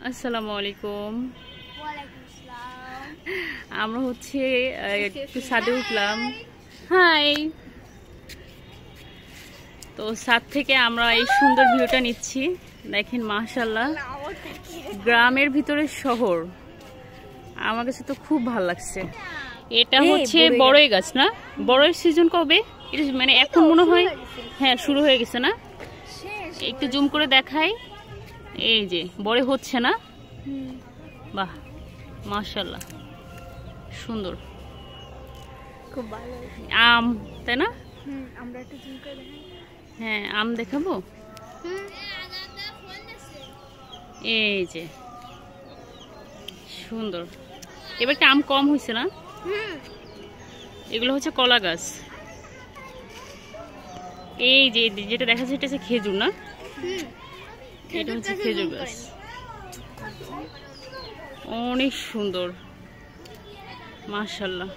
আসসালামু আলাইকুম। আমরা হচ্ছে একটু ছাদে উঠলাম। হাই। তো ছাদ থেকে আমরা এই সুন্দর ভিউটা নিচ্ছি। দেখেন মাশাআল্লাহ, গ্রামের ভিতরে শহর। আমার কাছে তো খুব ভালো লাগছে। এটা হচ্ছে বড়ই গাছ না? বড়ই সিজন কবে? এটা মানে এখন মনে হয় হ্যাঁ শুরু হয়ে গেছে না? একটু জুম করে দেখাই। এই যে বড়ই হচ্ছে না? বাহ মাশাআল্লাহ, সুন্দর। খুব ভালো আম, তাই না? আমরা একটু জুম করে দেখাই। হ্যাঁ আম দেখাবো। এই যে সুন্দর। এবার একটা আম কম হয়েছে না? এগুলো হচ্ছে কলা গাছ। এই যে যেটা দেখা যাচ্ছে এটা হচ্ছে খেজুর না? এটা হচ্ছে খেজুর গাছ। অনেক সুন্দর মাশাআল্লাহ।